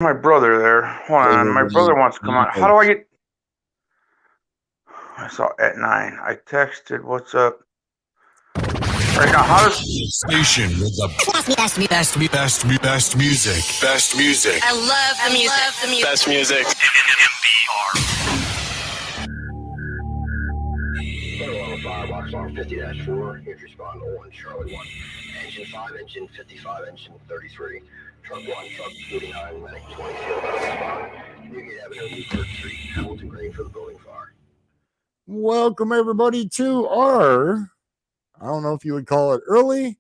My brother there. Hold Hey, on. My brother everybody. wants to come on. How do I get? I saw at 9. I texted, "What's up?" Right now, how does? Station with the best music. Best music. I love the music. Best music. Federal 105, Waxhaw 50-4. Here's respond 01, Charlie 1. Engine 5, engine 55, engine 33. Truck 1, truck 49, medic 24, respond. Newgate Avenue, Newport Street, Hamilton Green for the building fire. Welcome, everybody, to our, I don't know if you would call it early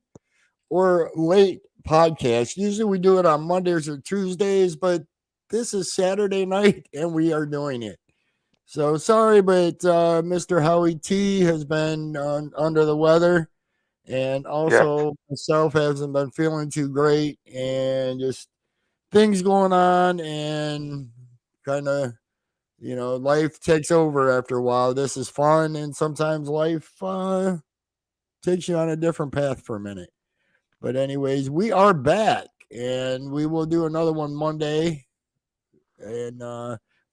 or late podcast. Usually we do it on Mondays or Tuesdays, but this is Saturday night and we are doing it. So sorry, but Mr. Howie T has been under the weather, and also myself hasn't been feeling too great, and just things going on, and kind of, life takes over after a while. This is fun, and sometimes life takes you on a different path for a minute. But anyways, we are back, and we will do another one Monday, and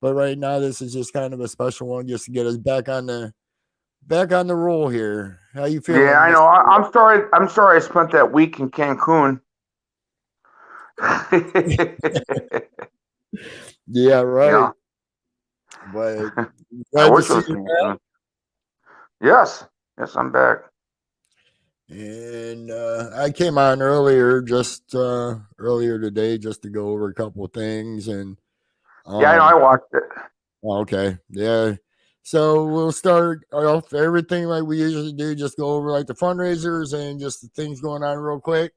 but right now this is just kind of a special one, just to get us back on the roll here. How you feeling? Yeah, I know. I'm sorry. I'm sorry. I spent that week in Cancun. Yeah, right. Yeah. But I glad to wish it see was you Cancun. back. Yes. Yes, I'm back. And I came on earlier, just earlier today, just to go over a couple of things. And Yeah, I know. I watched it. okay, yeah. So we'll start off everything like we usually do. Just go over like the fundraisers and just the things going on real quick,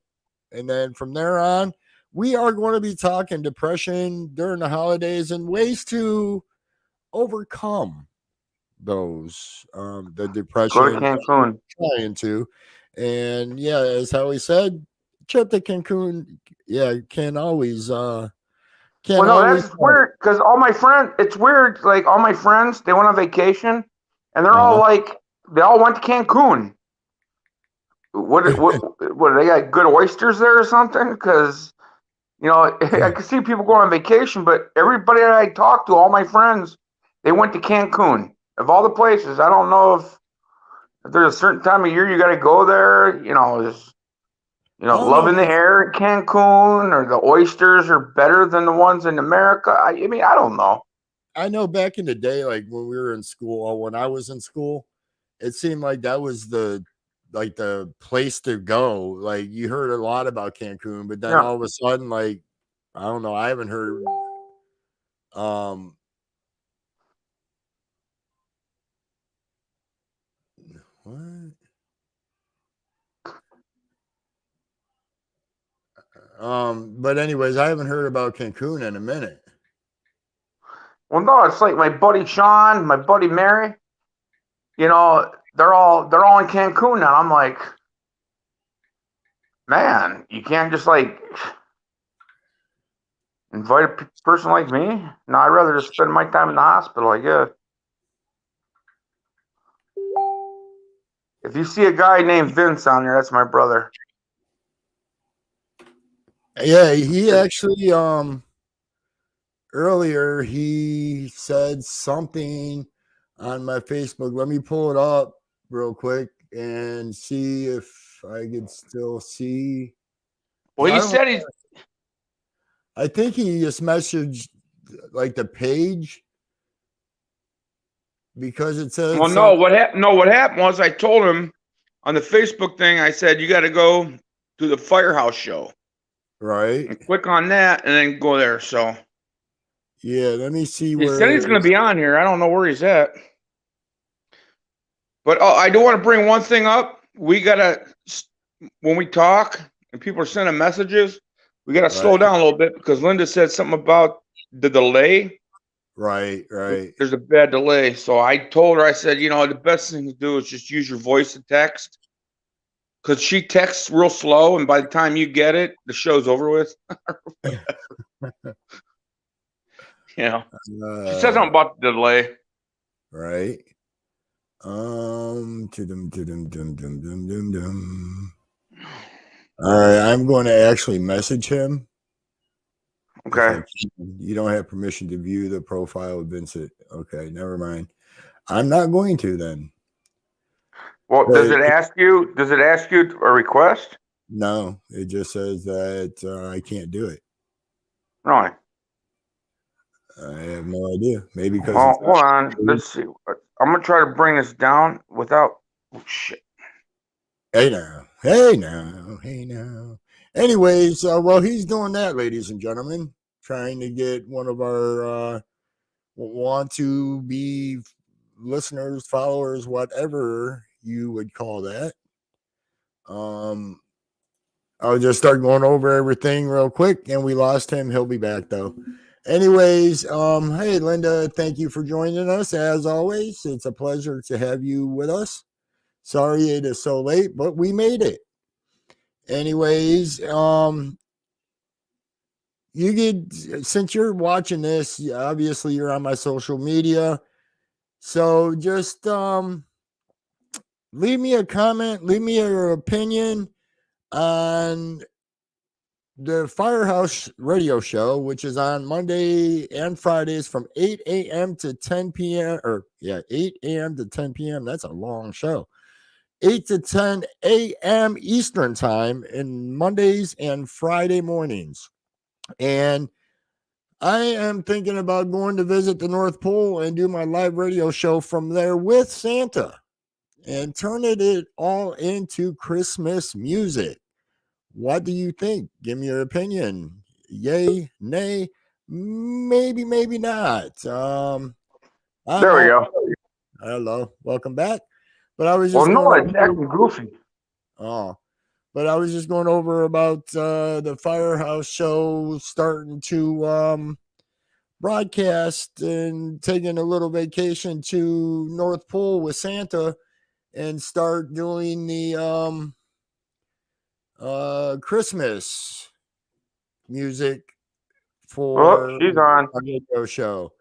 and then from there on, we are going to be talking depression during the holidays and ways to overcome those the depression. Go to Cancun. Trying to. And yeah, as Howie said, trip to Cancun, yeah, can always Well, no, that's weird because all my friends. It's weird. Like all my friends, they went on vacation, and they're all like, they all went to Cancun. What? They got good oysters there or something? Because I could see people going on vacation, but everybody that I talked to, all my friends, they went to Cancun. Of all the places, I don't know if there's a certain time of year you got to go there. Loving the air in Cancun, or the oysters are better than the ones in America. I mean, I don't know. I know back in the day, like when we were in school, or when I was in school, it seemed like that was the place to go. Like you heard a lot about Cancun, but then all of a sudden, like I don't know, I haven't heard what? But anyways, I haven't heard about Cancun in a minute. Well, no, it's like my buddy Sean, my buddy Mary. They're all in Cancun now. I'm like, man, you can't just like invite a person like me. No, I'd rather just spend my time in the hospital, I guess. If you see a guy named Vince on there, that's my brother. Yeah, he actually earlier he said something on my Facebook. Let me pull it up real quick and see if I could still see. Well, he said he's. I think he just messaged like the page because it says. Well, no. What happened? No, what happened was I told him on the Facebook thing. I said you got to go to the Firehouse show, right? And click on that, and then go there. So. Yeah, let me see where. He said he's going to be on here. I don't know where he's at. But I do want to bring one thing up. We got to, when we talk and people are sending messages, we got to slow down a little bit because Linda said something about the delay. Right. There's a bad delay. So I told her, I said, the best thing to do is just use your voice to text. Because she texts real slow, and by the time you get it, the show's over with. She said something about the delay. Right. All right, I'm going to actually message him. If I Okay. can. You don't have permission to view the profile of Vincent. Okay, never mind. I'm not going to then. Well, does But it ask you? Does it ask you a request? no, it just says that I can't do it. No. I have no idea. Maybe because Well, it's hold on. Let's see. I'm gonna try to bring this down without. Oh, shit. hey now, hey now, hey now. Anyways, well, he's doing that, ladies and gentlemen, trying to get one of our want to be listeners, followers, whatever you would call that. I'll just start going over everything real quick, and we lost him. He'll be back though. Anyways, hey Linda, thank you for joining us as always. It's a pleasure to have you with us. Sorry it is so late, but we made it. Anyways, you get, since you're watching this, obviously you're on my social media. So just leave me a comment, leave me your opinion on the Firehouse Radio Show, which is on Monday and Fridays from 8 a.m. to 10 p.m. 8 a.m. to 10 p.m. That's a long show. 8 to 10 a.m. Eastern time in Mondays and Friday mornings. And I am thinking about going to visit the North Pole and do my live radio show from there with Santa and turning it all into Christmas music. What do you think? Give me your opinion. Yay, nay, maybe, maybe not. There we go. Hello, welcome back. But I was Well, just no, going it's over, acting goofy. but I was just going over about the Firehouse show starting to broadcast and taking a little vacation to North Pole with Santa and start doing the Christmas music for Oh, she's on. a radio show.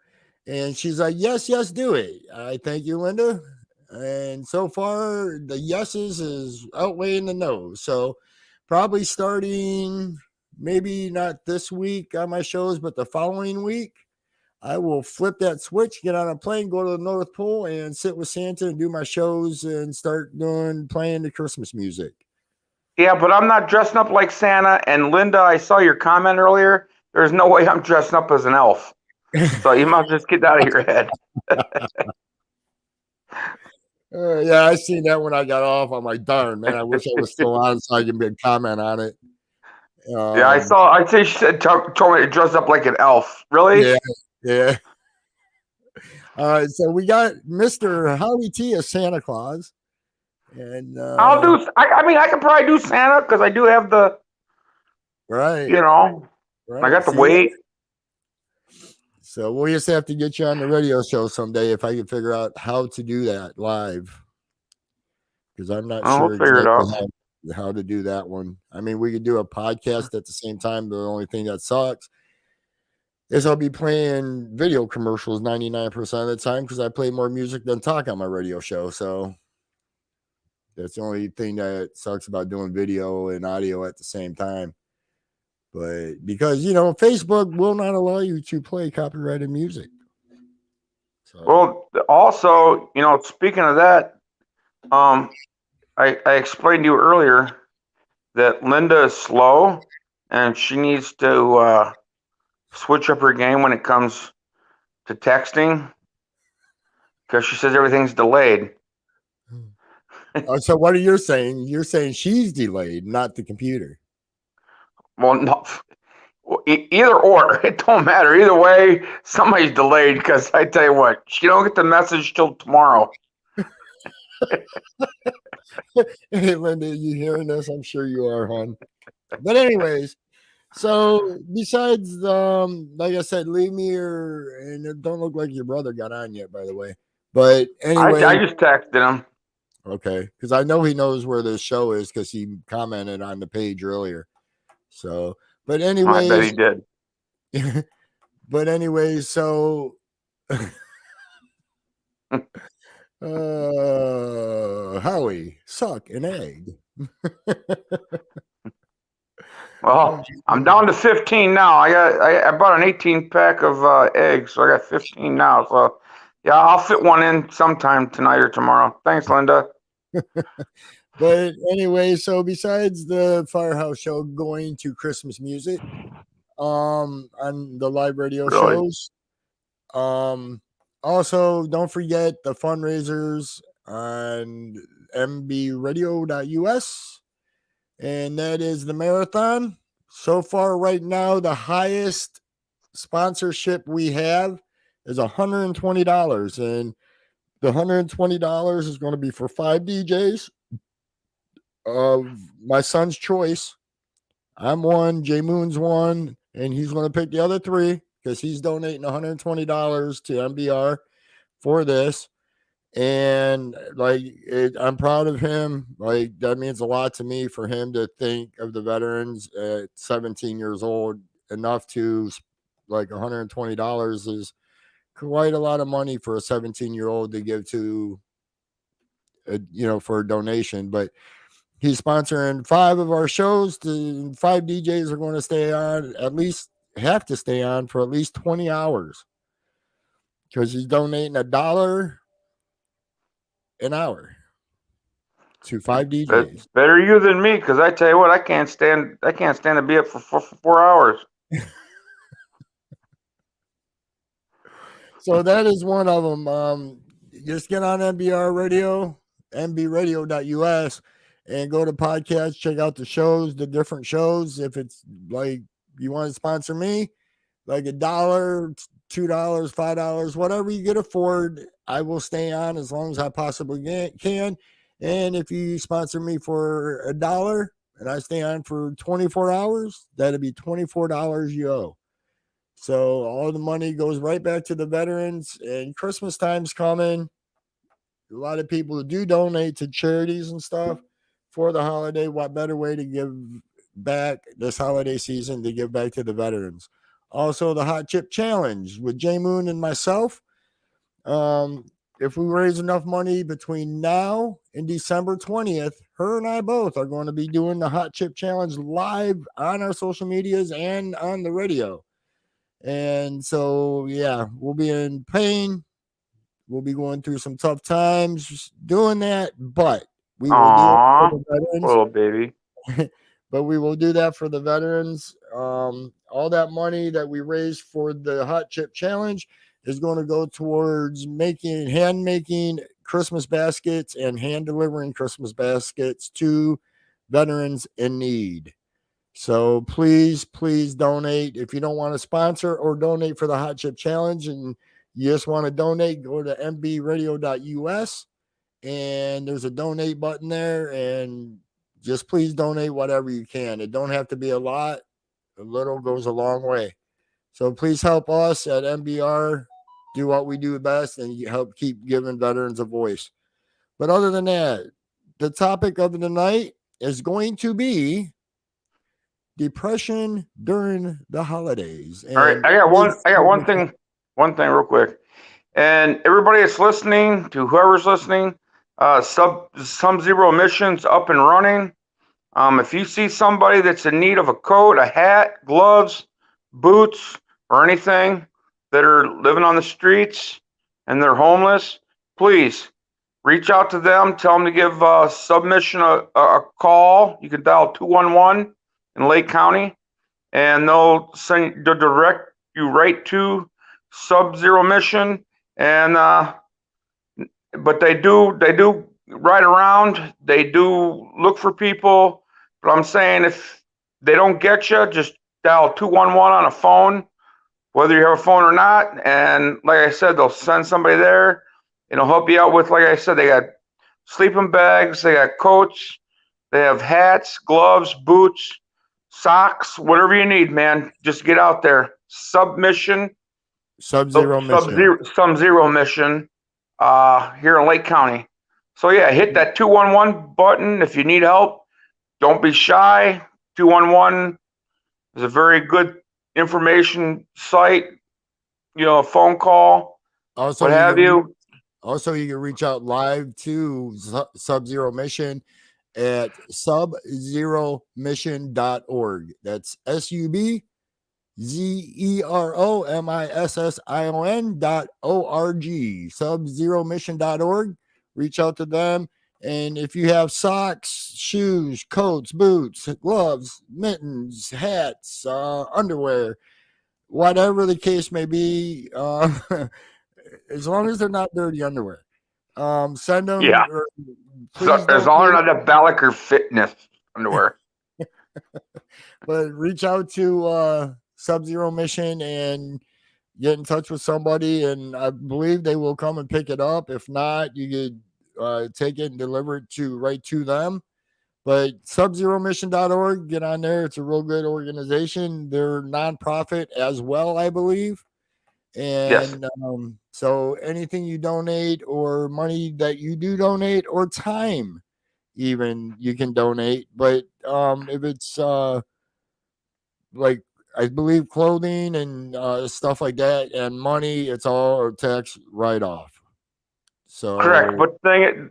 And she's like, yes, yes, do it. I thank you, Linda. And so far, the yeses is outweighing the no's. So probably starting maybe not this week on my shows, but the following week, I will flip that switch, get on a plane, go to the North Pole, and sit with Santa and do my shows and start playing the Christmas music. Yeah, but I'm not dressing up like Santa. And Linda, I saw your comment earlier. There's no way I'm dressing up as an elf. So you must just get that out of your head. Yeah, I seen that when I got off. I'm like, darn, man, I wish I was still on so I can be a comment on it. Yeah, I saw. I say she said told me to dress up like an elf. Really? Yeah, yeah. All right, so we got Mr. Howie T as Santa Claus, and I'll do. I mean, I can probably do Santa because I do have the. right. You know, Right. I got the See? weight. So we'll just have to get you on the radio show someday if I can figure out how to do that live, because I'm not Oh, sure we'll figure it exactly how to do that one. I mean, we could do a podcast at the same time. The only thing that sucks is I'll be playing video commercials 99% of the time because I play more music than talk on my radio show. So that's the only thing that sucks about doing video and audio at the same time. But because, Facebook will not allow you to play copyrighted music. So, Well, also, speaking of that, I explained to you earlier that Linda is slow and she needs to switch up her game when it comes to texting because she says everything's delayed. so what are you saying? You're saying she's delayed, not the computer. Well, no, either or, it don't matter. Either way, somebody's delayed because I tell you what, she don't get the message till tomorrow. Hey, Linda, you hearing this? I'm sure you are, hon. But anyways, so besides, like I said, leave me and it don't look like your brother got on yet, by the way. But anyway, I just texted him. okay, because I know he knows where this show is because he commented on the page earlier. So, but anyways, I bet he did. But anyways, so Howie, suck an egg. Well, I'm down to 15 now. I bought an 18 pack of eggs, so I got 15 now. So yeah, I'll fit one in sometime tonight or tomorrow. Thanks, Linda. But anyway, so besides the Firehouse Show going to Christmas music, on the live radio Really? shows, also don't forget the fundraisers on mbradio.us, and that is the marathon. So far, right now, the highest sponsorship we have is $120, and the $120 is going to be for 5 DJs of my son's choice. I'm one, Jay Moon's one, and he's going to pick the other 3 because he's donating $120 to MBR for this. And I'm proud of him. Like, that means a lot to me for him to think of the veterans at 17 years old enough to, like, $120 is quite a lot of money for a 17-year-old to give to, for a donation. But he's sponsoring 5 of our shows. 5 DJs are going to stay on, have to stay on for at least 20 hours because he's donating $1 an hour to 5 DJs. Better you than me, because I tell you what, I can't stand to be up for 4 hours. So that is one of them. Just get on MBR Radio, mbradio.us, and go to podcasts, check out the shows, the different shows. If it's like you want to sponsor me, like $1, $2, $5, whatever you can afford, I will stay on as long as I possibly can. And if you sponsor me for $1 and I stay on for 24 hours, that'll be $24 you owe. So all the money goes right back to the veterans, and Christmas time's coming. A lot of people do donate to charities and stuff for the holiday. What better way to give back this holiday season to give back to the veterans? Also, the Hot Chip Challenge with Jay Moon and myself. If we raise enough money between now and December 20th, her and I both are going to be doing the Hot Chip Challenge live on our social medias and on the radio. And so, yeah, we'll be in pain. We'll be going through some tough times doing that, but we will do it for the veterans. Little baby. But we will do that for the veterans. All that money that we raise for the Hot Chip Challenge is going to go towards hand making Christmas baskets and hand delivering Christmas baskets to veterans in need. So please donate. If you don't want to sponsor or donate for the Hot Chip Challenge and you just want to donate, go to mbradio.us, and there's a donate button there, and just please donate whatever you can. It don't have to be a lot. A little goes a long way. So please help us at MBR do what we do best and help keep giving veterans a voice. But other than that, the topic of the night is going to be depression during the holidays. And all right, I got one thing real quick. And everybody that's listening, to whoever's listening, Sub-Zero Emissions up and running. If you see somebody that's in need of a coat, a hat, gloves, boots, or anything, that are living on the streets and they're homeless, please reach out to them. Tell them to give Submission a call. You can dial 211 in Lake County, and they'll direct you right to Sub-Zero Mission. And but they do ride around. They do look for people. But I'm saying, if they don't get you, just dial 211 on a phone, whether you have a phone or not. And like I said, they'll send somebody there. It'll help you out with, like I said, they got sleeping bags, they got coats, they have hats, gloves, boots, socks, whatever you need, man. Just get out there. Sub-Zero Mission here in Lake County. So yeah, hit that 211 button if you need help. Don't be shy. 211 is a very good information site. A phone call, also, what have you. Also, you can reach out live to Sub-Zero Mission at subzeromission.org. That's SUBZEROMISSION.org. Subzeromission.org. Reach out to them. And if you have socks, shoes, coats, boots, gloves, mittens, hats, underwear, whatever the case may be, as long as they're not dirty underwear, send them. Yeah. So, as long as they're not the Balaker Fitness underwear. But reach out to Sub-Zero Mission and get in touch with somebody, and I believe they will come and pick it up. If not, you could take it and deliver it right to them. But subzeromission.org, get on there. It's a real good organization. They're nonprofit as well, I believe. And so anything you donate, or money that you do donate, or time even, you can donate. But if it's like, I believe clothing and stuff like that and money, it's all tax write-off. So correct. But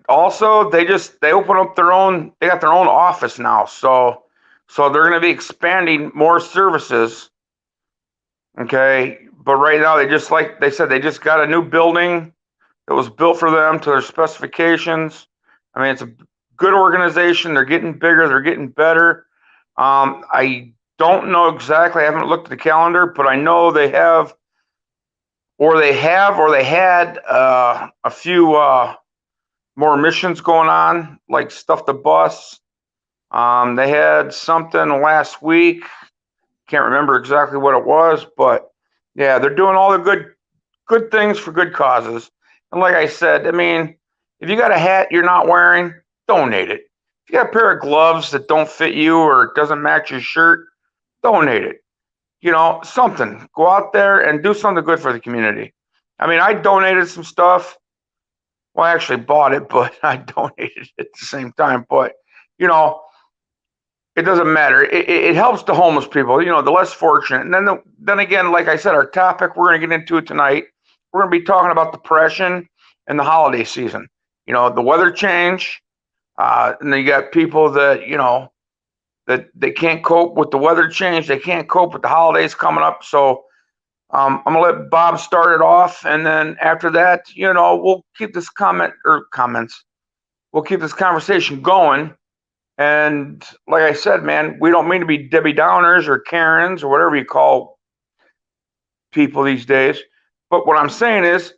also they open up their own, they got their own office now. So they're going to be expanding more services. Okay. But right now they just got a new building that was built for them to their specifications. I mean, it's a good organization. They're getting bigger. They're getting better. I don't know exactly. I haven't looked at the calendar, but I know they had a few more missions going on, like Stuff the Bus. They had something last week. Can't remember exactly what it was, but yeah, they're doing all the good things for good causes. And like I said, I mean, if you got a hat you're not wearing, donate it. If you got a pair of gloves that don't fit you or it doesn't match your shirt, donate it. You know, something. Go out there and do something good for the community. I mean, I donated some stuff. Well, I actually bought it, but I donated it at the same time. But, you know, it doesn't matter. It helps the homeless people, you know, the less fortunate. And then again, like I said, our topic, we're going to get into it tonight. We're going to be talking about depression and the holiday season. You know, the weather change. And then you got people that, you know, that they can't cope with the weather change. They can't cope with the holidays coming up. So I'm going to let Bob start it off. And then after that, you know, we'll keep this we'll keep this conversation going. And like I said, man, we don't mean to be Debbie Downers or Karens or whatever you call people these days. But what I'm saying is,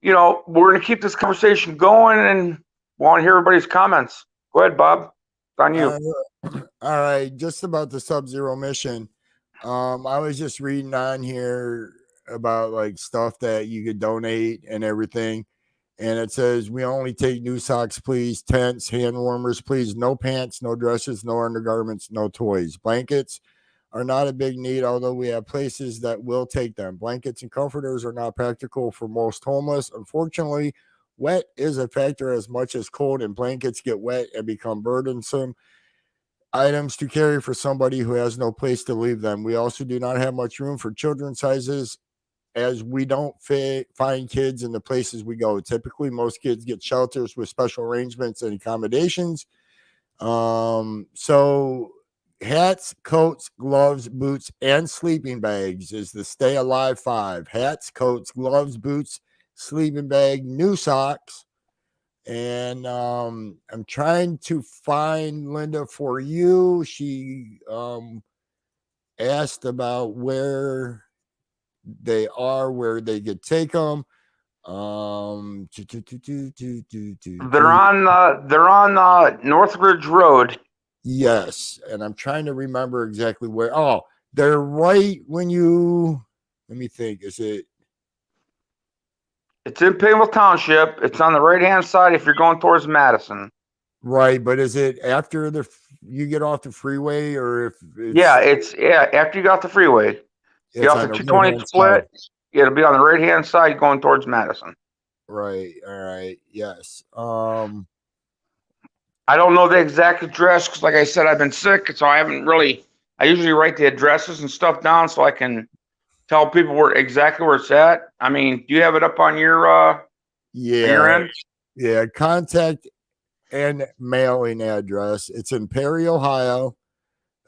you know, we're going to keep this conversation going and want to hear everybody's comments. Go ahead, Bob. It's on you. All right. Just about the Sub-Zero Mission. I was just reading on here about like stuff that you could donate and everything. And it says, we only take new socks, please. Tents, hand warmers, please. No pants, no dresses, no undergarments, no toys. Blankets are not a big need, although we have places that will take them. Blankets and comforters are not practical for most homeless. Unfortunately, wet is a factor as much as cold, and blankets get wet and become burdensome items to carry for somebody who has no place to leave them. We also do not have much room for children's sizes, as we don't find kids in the places we go. Typically, most kids get shelters with special arrangements and accommodations. So hats, coats, gloves, boots, and sleeping bags is the Stay Alive 5. Hats, coats, gloves, boots, sleeping bag, new socks. And I'm trying to find, Linda, for you. She asked about where they are, where they could take them. They're on Northridge Road. Yes, and I'm trying to remember exactly where. Oh, they're right when you. Let me think. Is it? It's in Pineville Township. It's on the right-hand side if you're going towards Madison. Right, but is it after you get off the freeway, or if? It's after you got the freeway. Get off the 220 split. It'll be on the right-hand side going towards Madison. Right. All right. Yes. I don't know the exact address because, like I said, I've been sick, so I haven't really. I usually write the addresses and stuff down so I can tell people exactly where it's at. I mean, do you have it up on your your end? Yeah. Contact and mailing address. It's in Perry, Ohio.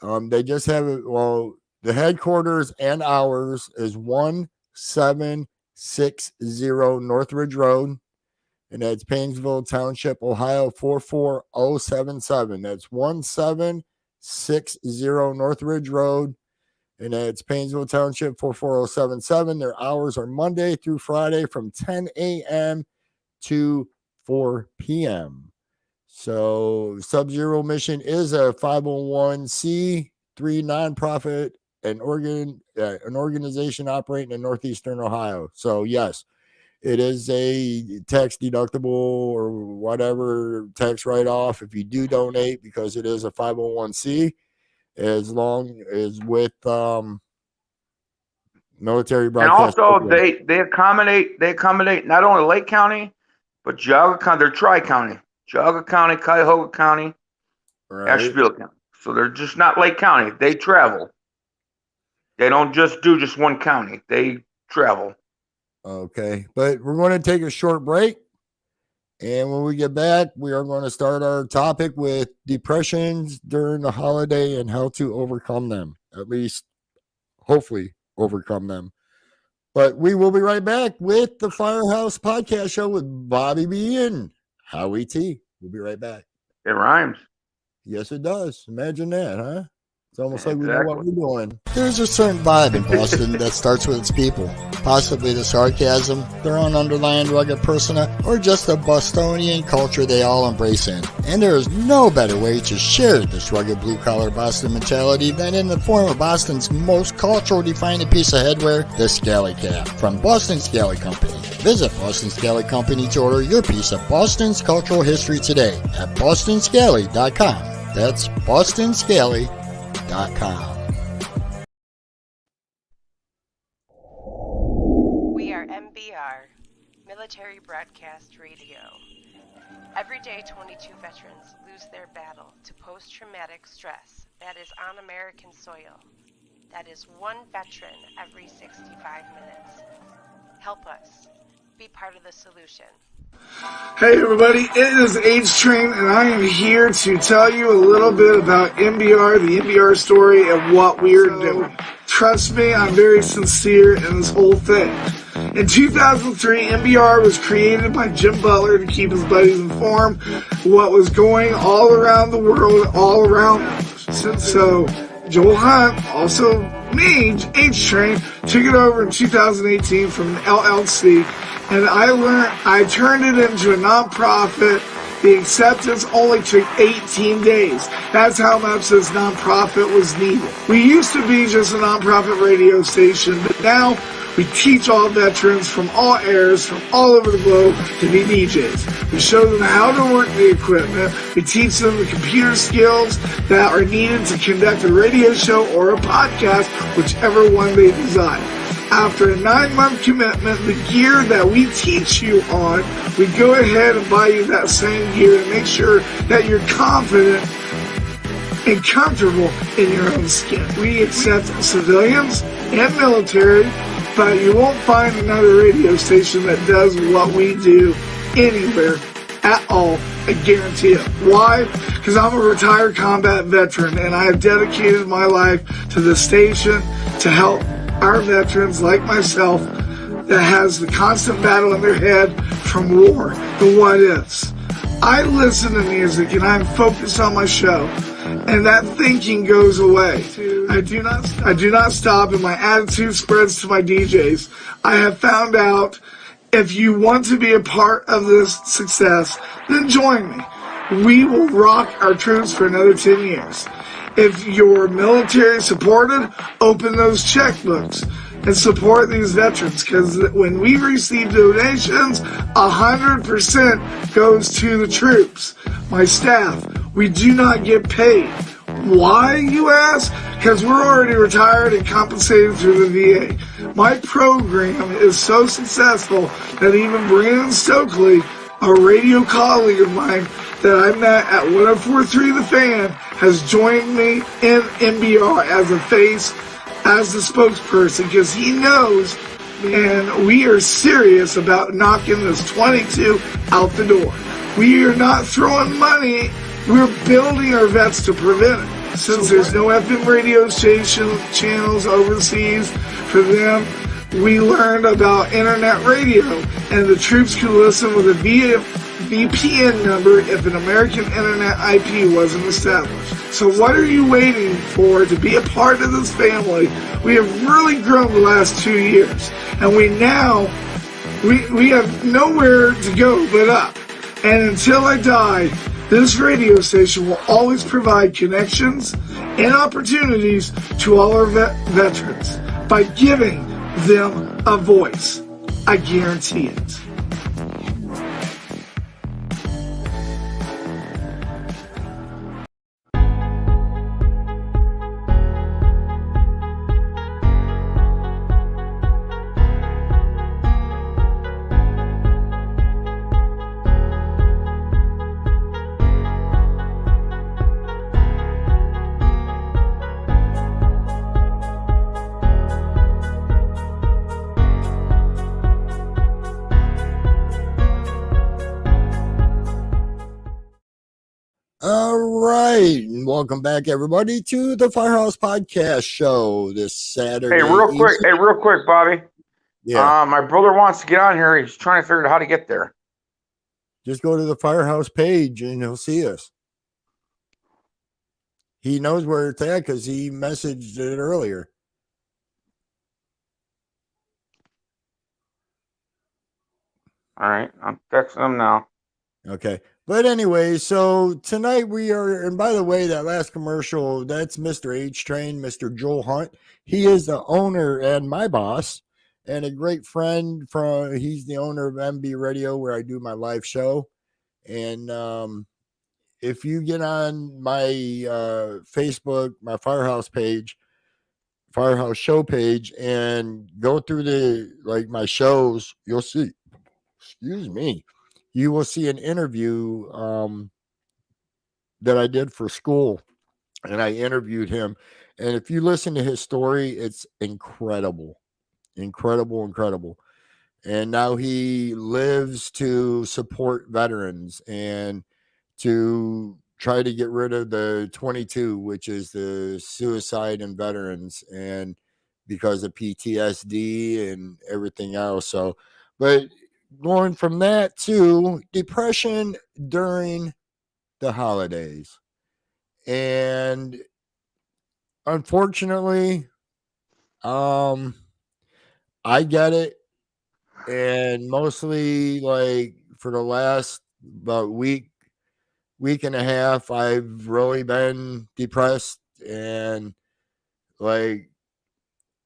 They just have it. Well, the headquarters and ours is 1760 Northridge Road, and that's Painesville Township, Ohio 44077. That's 1760 Northridge Road, and that's Painesville Township 44077. Their hours are Monday through Friday from 10 a.m. to 4 p.m. So Sub-Zero Mission is a 501c3 nonprofit, an organization operating in Northeastern Ohio. So yes, it is a tax deductible or whatever tax write-off if you do donate, because it is a 501c, as long as with military broadcast. And also they accommodate not only Lake County, but Geauga County. They're Tri-County. Geauga County, Cuyahoga County, Ashtabula County. So they're just not Lake County. They travel. They don't just do just one county. They travel. Okay. But we're going to take a short break. And when we get back, we are going to start our topic with depressions during the holiday and how to overcome them. At least, hopefully, overcome them. But we will be right back with the Firehouse Podcast Show with Bobby B and Howie T. We'll be right back. It rhymes. Yes, it does. Imagine that, huh? It's almost like we know what we're doing. There's a certain vibe in Boston that starts with its people. Possibly the sarcasm, their own underlying rugged persona, or just the Bostonian culture they all embrace in. And there is no better way to share this rugged blue-collar Boston mentality than in the form of Boston's most culturally defining piece of headwear, the Scally Cap, from Boston Scally Company. Visit Boston Scally Company to order your piece of Boston's cultural history today at bostonscally.com. That's bostonscally.com. We are MBR, Military Broadcast Radio. Every day, 22 veterans lose their battle to post-traumatic stress that is on American soil. That is one veteran every 65 minutes. Help us. Be part of the solution. Hey everybody, it is H-Train, and I am here to tell you a little bit about MBR, the MBR story, and what we are doing. Trust me, I'm very sincere in this whole thing. In 2003, MBR was created by Jim Butler to keep his buddies informed what was going all around the world, all around us. So Joel Hunt, also me, H-Train, took it over in 2018 from an LLC. And I turned it into a nonprofit. The acceptance only took 18 days. That's how much this nonprofit was needed. We used to be just a nonprofit radio station, but now we teach all veterans from all eras, from all over the globe, to be DJs. We show them how to work the equipment. We teach them the computer skills that are needed to conduct a radio show or a podcast, whichever one they desire. After a 9-month commitment, the gear that we teach you on, we go ahead and buy you that same gear to make sure that you're confident and comfortable in your own skin. We accept civilians and military, but you won't find another radio station that does what we do anywhere at all. I guarantee it. Why? Because I'm a retired combat veteran, and I have dedicated my life to the station to help our veterans like myself that has the constant battle in their head from war, the what ifs. I listen to music and I'm focused on my show, and that thinking goes away. I do not stop, and my attitude spreads to my DJs. I have found out if you want to be a part of this success, then join me. We will rock our troops for another 10 years. If you're military supported, open those checkbooks and support these veterans, because when we receive donations, 100% goes to the troops. My staff, we do not get paid. Why, you ask? Because we're already retired and compensated through the VA. My program is so successful that even Brandon Stokely, a radio colleague of mine that I met at 104.3 The Fan, has joined me in MBR as a face, as the spokesperson, because he knows, and we are serious about knocking this 22 out the door. We are not throwing money. We're building our vets to prevent it. Since there's no FM radio station channels overseas for them, we learned about internet radio, and the troops could listen with a VPN number if an American internet IP wasn't established. So what are you waiting for to be a part of this family? We have really grown the last 2 years, and we have nowhere to go but up. And until I die, this radio station will always provide connections and opportunities to all our veterans by giving them a voice. I guarantee it. All right, and welcome back, everybody, to the Firehouse Podcast Show this Saturday. Hey, real quick, Bobby. Yeah, My brother wants to get on here. He's trying to figure out how to get there. just go to the Firehouse page and he'll see us. He knows where it's at because he messaged it earlier. All right, I'm texting him now. Okay. But anyway, so tonight we are, and by the way, that last commercial, that's Mr. H Train, Mr. Joel Hunt. He is the owner and my boss and a great friend he's the owner of MB Radio where I do my live show. And if you get on my Facebook, my Firehouse page, Firehouse show page, and go through my shows, you'll see, excuse me, you will see an interview that I did for school, and I interviewed him. And if you listen to his story, it's incredible. And now he lives to support veterans and to try to get rid of the 22, which is the suicide in veterans, and because of PTSD and everything else. So, but going from that to depression during the holidays. And unfortunately, I get it. And mostly for the last about week and a half, I've really been depressed, and I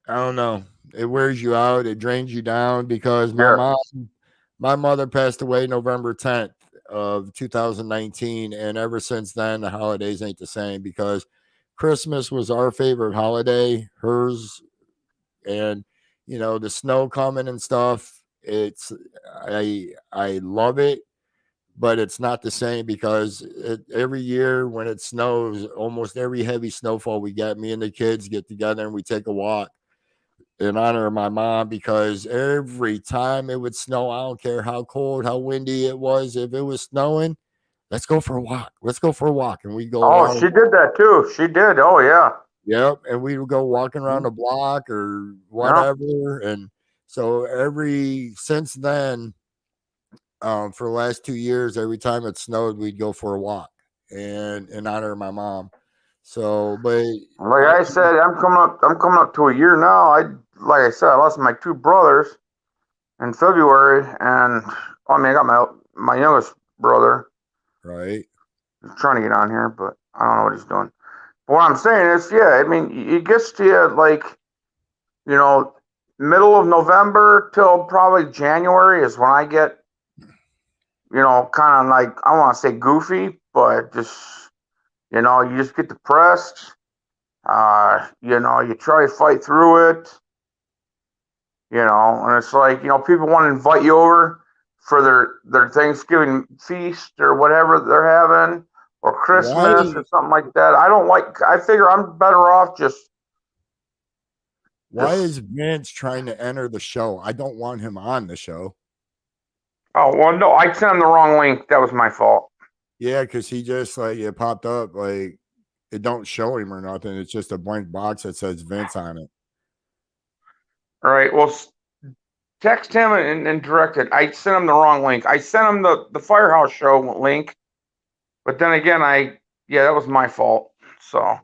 don't know, it wears you out, it drains you down, because my mother passed away November 10th of 2019, and ever since then the holidays ain't the same, because Christmas was our favorite holiday, hers, and the snow coming and stuff, I love it, but it's not the same, because every year when it snows, almost every heavy snowfall we get, me and the kids get together and we take a walk in honor of my mom, because every time it would snow, I don't care how cold, how windy it was, if it was snowing, let's go for a walk. And we go. Oh, she did that too. She did. Oh, yeah. Yep. And we would go walking around the block or whatever. Yep. And so since then, for the last 2 years, every time it snowed, we'd go for a walk and in honor of my mom. So, but like I said, I'm coming up to a year now. Like I said, I lost my two brothers in February, and I got my youngest brother. Right. He's trying to get on here, but I don't know what he's doing. But what I'm saying is, it gets to you, middle of November till probably January is when I get, kind of I don't want to say goofy, but just, you just get depressed. You try to fight through it, and it's people want to invite you over for their Thanksgiving feast or whatever they're having, or Christmas or something like that. I figure I'm better off just. Why is Vince trying to enter the show? I don't want him on the show. Oh, well, no, I sent him the wrong link. That was my fault. Yeah, because he just like it popped up like it don't show him or nothing. It's just a blank box that says Vince on it. All right. Well, text him and direct it. I sent him the wrong link. I sent him the Firehouse Show link, but then again, that was my fault. So.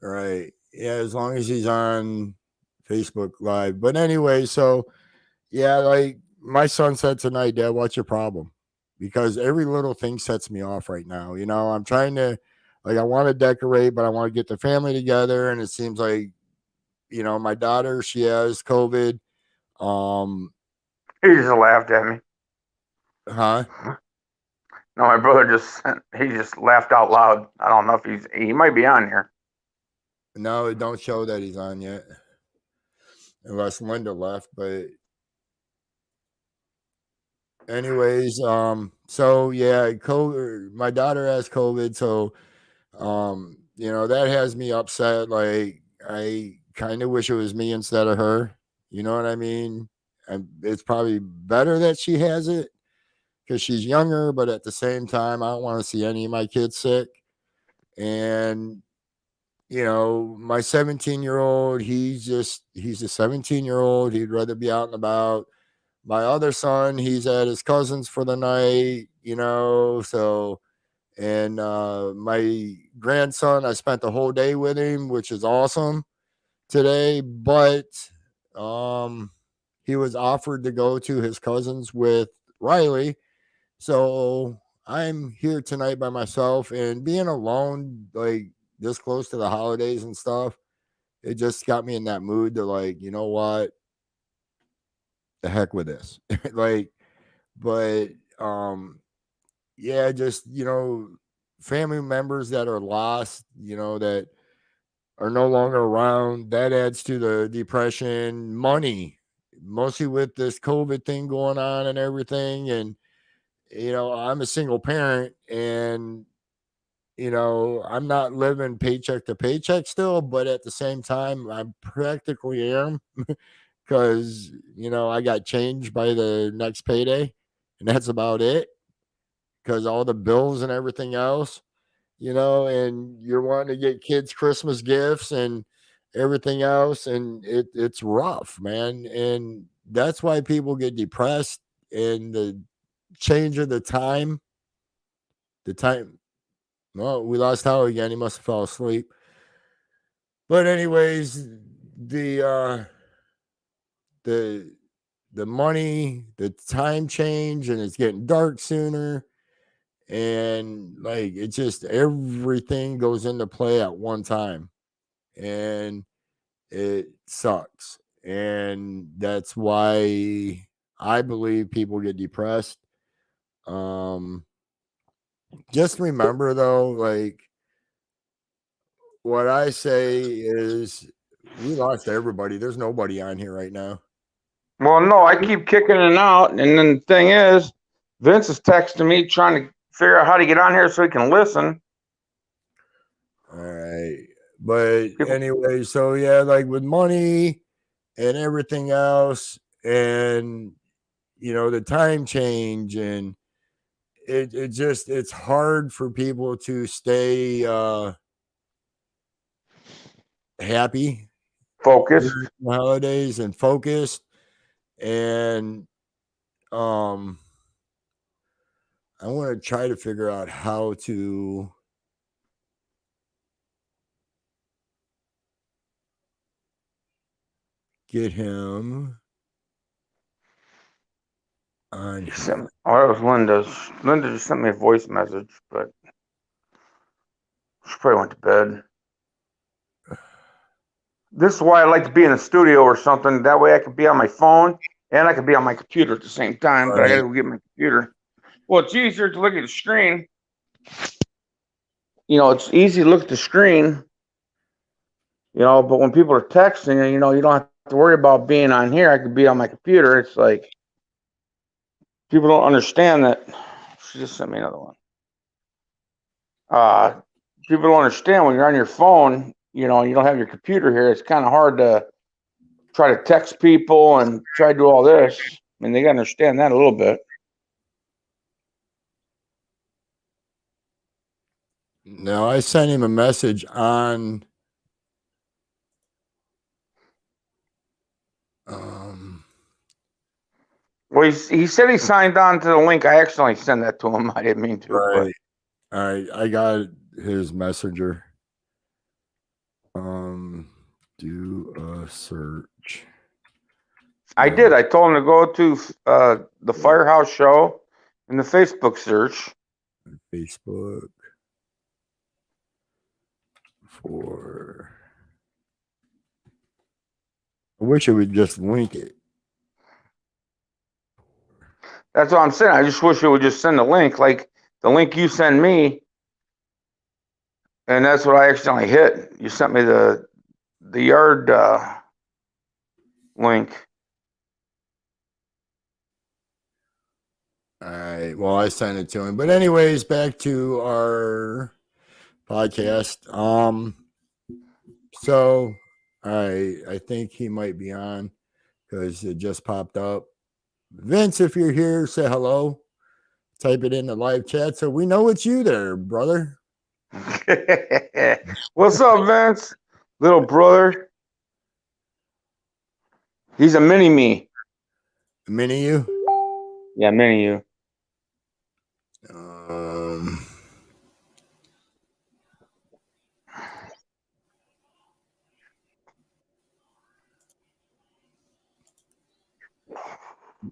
Right. Yeah, as long as he's on Facebook Live. But anyway, so yeah, like my son said tonight, Dad, what's your problem? Because every little thing sets me off right now. You know, I'm trying to I want to decorate, but I want to get the family together. And it seems like, you know, my daughter, she has COVID. He just laughed at me. Huh? No, my brother he just laughed out loud. I don't know if he might be on here. No, it don't show that he's on yet. Unless Linda left, but anyways, so yeah, COVID, my daughter has COVID, so you know, that has me upset. Like I kind of wish it was me instead of her. You know what I mean? And it's probably better that she has it because she's younger, but at the same time, I don't want to see any of my kids sick. And you know, my 17-year-old, he's a 17-year-old. He'd rather be out and about. My other son, he's at his cousin's for the night, you know, so, and my grandson, I spent the whole day with him, which is awesome today, but he was offered to go to his cousin's with Riley. So I'm here tonight by myself, and being alone, like this close to the holidays and stuff, it just got me in that mood to like, you know what, the heck with this. Like, but yeah, just, you know, family members that are lost, you know, that are no longer around, that adds to the depression. Money, mostly with this COVID thing going on and everything. And you know, I'm a single parent, and you know, I'm not living paycheck to paycheck still, but at the same time, I practically am because, you know, I got changed by the next payday, and that's about it because all the bills and everything else, you know, and you're wanting to get kids Christmas gifts and everything else, and it's rough, man. And that's why people get depressed, and the change of the time. Well, we lost Howie again. He must have fell asleep. But anyways, the the money, the time change, and it's getting dark sooner. And like it just everything goes into play at one time. And it sucks. And that's why I believe people get depressed. Just remember though, like what I say is we lost everybody. There's nobody on here right now. Well, no, I keep kicking it out, and then the thing is, Vince is texting me trying to figure out how to get on here so he can listen. All right. But anyway, so yeah, like with money and everything else, and you know, the time change, and it just it's hard for people to stay happy, focused, holidays, and focused. And I want to try to figure out how to get him on. That was Linda's. Linda just sent me a voice message, but she probably went to bed. This is why I like to be in the studio or something. That way I could be on my phone and I could be on my computer at the same time. But I gotta go get my computer. Well, it's easier to look at the screen. You know, it's easy to look at the screen. You know, but when people are texting, you know, you don't have to worry about being on here. I could be on my computer. It's like people don't understand that. She just sent me another one. People don't understand when you're on your phone, you know, you don't have your computer here. It's kind of hard to try to text people and try to do all this. I mean, they got to understand that a little bit. No, I sent him a message on Well, he said he signed on to the link. I accidentally sent that to him. I didn't mean to. right. All right, I got his messenger. Do a search. I did. I told him to go to the Firehouse Show in the Facebook search. Facebook for. I wish it would just link it. That's what I'm saying. I just wish it would just send a link, like the link you send me, and that's what I accidentally hit. You sent me the yard link. All right. Well, I sent it to him. But anyways, back to our podcast. So I think he might be on because it just popped up. Vince, if you're here, say hello. Type it in the live chat so we know it's you there, brother. What's up, Vince? Little brother. He's a mini me. A mini you? Yeah, mini you.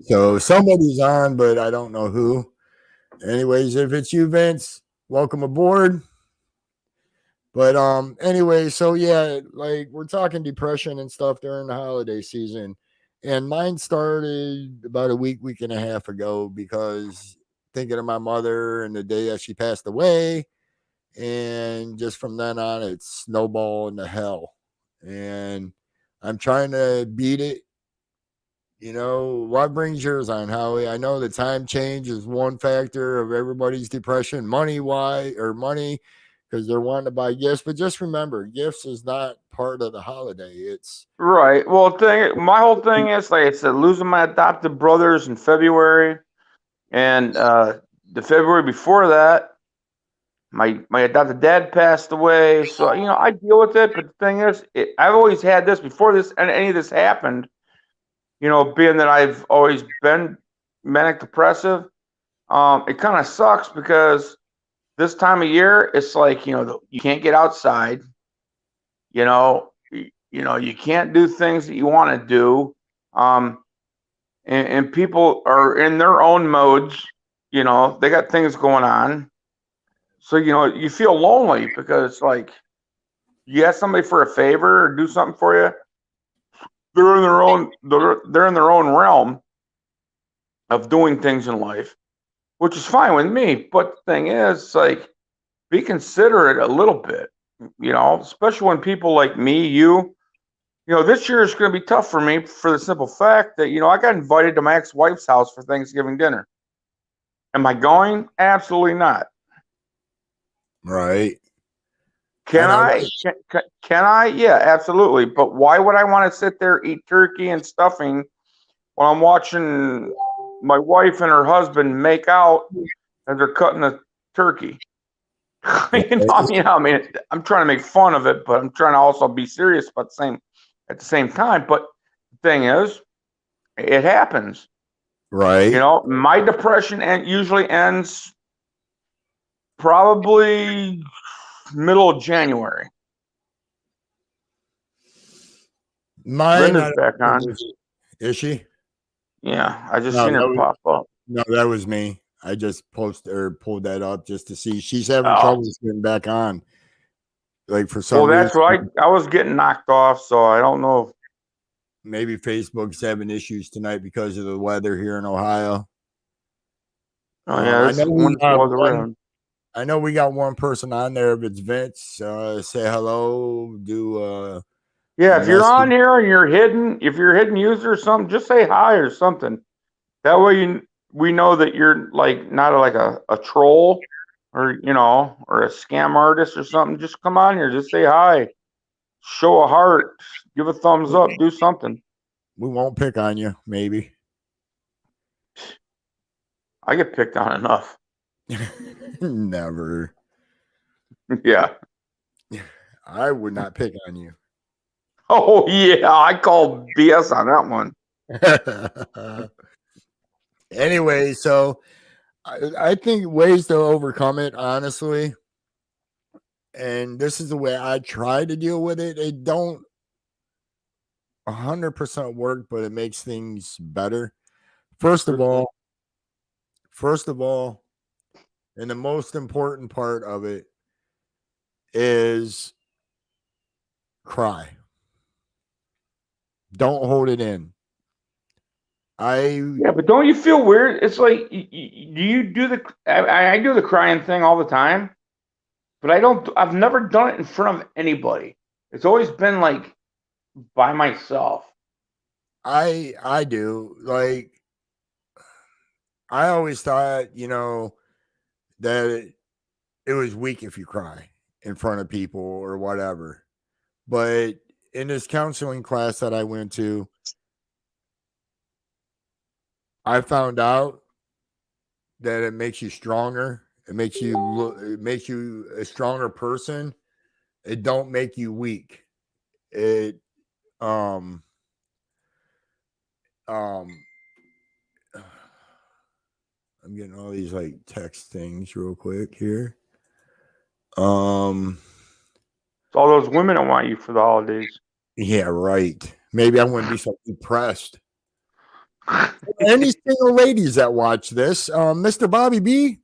So somebody's on, but I don't know who. Anyways, if it's you, Vince, welcome aboard. But anyway, so yeah, like we're talking depression and stuff during the holiday season. And mine started about a week and a half ago because thinking of my mother and the day that she passed away. And just from then on, it's snowball into hell. And I'm trying to beat it. You know, what brings yours on, Howie? I know the time change is one factor of everybody's depression, money, because they're wanting to buy gifts. But just remember, gifts is not part of the holiday. It's right. Well, my whole thing is, like I said, losing my adopted brothers in February, and the February before that, my adopted dad passed away. So I deal with it. But the thing is, I've always had this before this and any of this happened. Being that I've always been manic depressive, it kind of sucks because this time of year, it's like, you can't get outside, you can't do things that you want to do. And people are in their own modes, they got things going on. So, you feel lonely because like you ask somebody for a favor or do something for you. They're in their own realm of doing things in life, which is fine with me. But the thing is, like, be considerate a little bit, especially when people like me, this year is going to be tough for me for the simple fact that, I got invited to my ex-wife's house for Thanksgiving dinner. Am I going? Absolutely not. right. Can I? Can I? Yeah, absolutely. But why would I want to sit there, eat turkey and stuffing while I'm watching my wife and her husband make out as they're cutting a turkey? I mean, I'm trying to make fun of it, but I'm trying to also be serious at the same time. But the thing is, it happens. Right. My depression usually ends probably middle of January. Mine Linda's back on. Is she? Yeah, I just seen her pop up. No, that was me. I just pulled that up just to see. She's having trouble getting back on. Like for some reason. That's right. I was getting knocked off, so I don't know. Maybe Facebook's having issues tonight because of the weather here in Ohio. Oh yeah, I know we got one person on there. If it's Vince, say hello. If you're on here and if you're a hidden user or something, just say hi or something. That way we know that you're like not like a troll or or a scam artist or something. Just come on here, just say hi, show a heart, give a thumbs up, do something. We won't pick on you, maybe. I get picked on enough. Never. Yeah. I would not pick on you. Oh yeah, I call BS on that one. Anyway, so I think ways to overcome it, honestly, and this is the way I try to deal with it. It don't 100% work, but it makes things better. First of all, and the most important part of it is cry. Don't hold it in. Yeah, but don't you feel weird? It's like, do you do the? I do the crying thing all the time, but I don't. I've never done it in front of anybody. It's always been like by myself. I do. Like, I always thought, that it was weak if you cry in front of people or whatever. But in this counseling class that I went to, I found out that it makes you stronger. It makes you a stronger person. It don't make you weak. It um I'm getting all these like text things real quick here. It's all those women that want you for the holidays. Yeah, right. Maybe I wouldn't be so depressed. Any single ladies that watch this, Mr. Bobby B,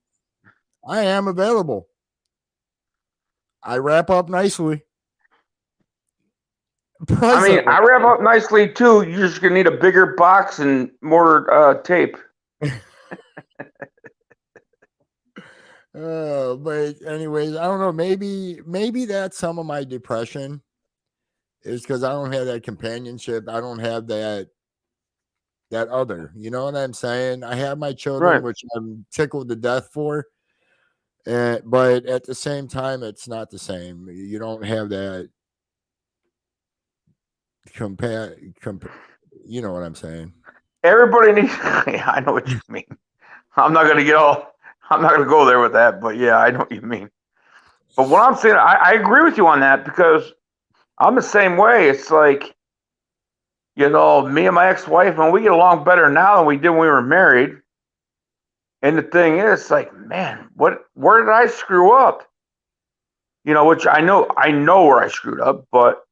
I am available. I wrap up nicely. I mean, I wrap up nicely too. You're just gonna need a bigger box and more tape. But anyways, I don't know. Maybe that's some of my depression is because I don't have that companionship. I don't have that other. You know what I'm saying? I have my children, Right. which I'm tickled to death for. But at the same time, it's not the same. You don't have that you know what I'm saying? Everybody needs. Yeah, I know what you mean. I'm not gonna go there with that, but yeah, I know what you mean. But what I'm saying, I agree with you on that because I'm the same way. It's like, me and my ex-wife, man, we get along better now than we did when we were married. And the thing is, like, man, where did I screw up? Which I know where I screwed up, but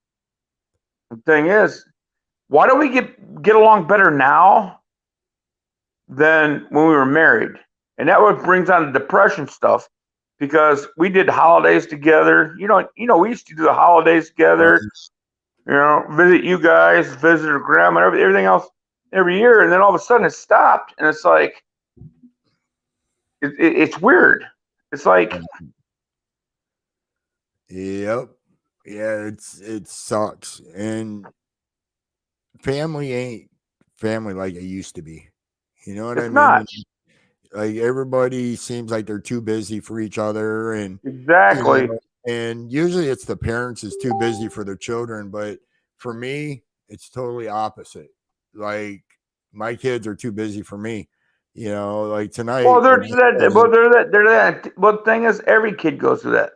the thing is, why don't we get along better now than when we were married? And that what brings on the depression stuff because we did holidays together. We used to do the holidays together. Visit you guys, visit her grandma, everything else every year, and then all of a sudden it stopped, and it's like it's weird. It's like, yep, yeah, it sucks, and family ain't family like it used to be. You know what I mean? Not. Like everybody seems like they're too busy for each other, and Exactly. And usually it's the parents is too busy for their children, but for me, it's totally opposite. Like my kids are too busy for me. Like tonight. Well, they're that. But the thing is, every kid goes through that.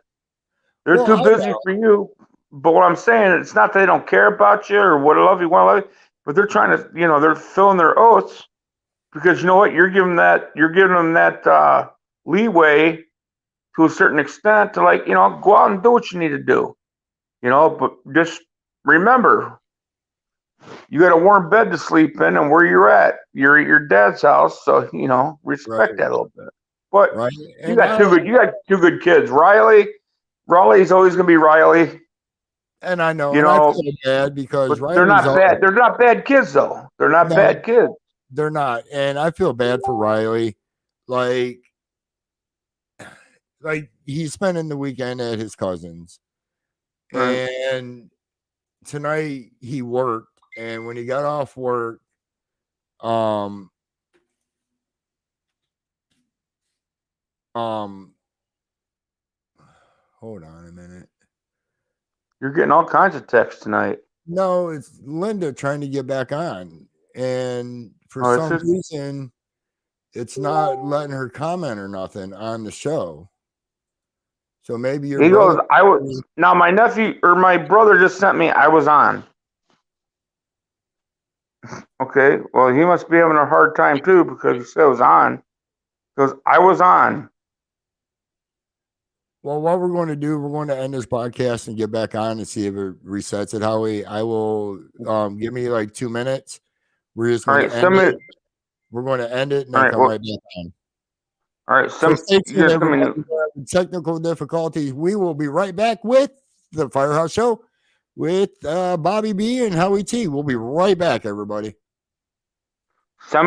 They're too busy for you. But what I'm saying, it's not that they don't care about you or want to love you, but they're trying to, they're filling their oats because you know what, you're giving them that leeway to a certain extent to go out and do what you need to do, but just remember, you got a warm bed to sleep in and where you're at your dad's house, so respect that a little bit. But you got two good kids. Riley's always gonna be Riley, and I know I feel bad because they're not bad. They're not bad kids though. They're not bad kids. They're not, and I feel bad for Riley. Like he's spending the weekend at his cousin's, and tonight he worked, and when he got off work, hold on a minute. You're getting all kinds of texts tonight. No, it's Linda trying to get back on, and for some reason, it's not letting her comment or nothing on the show. So maybe your He brother. goes, I was now my nephew or my brother just sent me. I was on. Okay, well he must be having a hard time too because he said I was on. He goes, I was on. Well, what we're going to do, we're going to end this podcast and get back on and see if it resets it. Howie, I will give me like 2 minutes. We're just All going right, to send end me. it. We're going to end it and All then right, come well, right back on. all right, So stay tuned, just send me. everybody. We're having technical difficulties. We will be right back with the Firehouse Show with Bobby B and Howie T. We'll be right back, everybody. Send me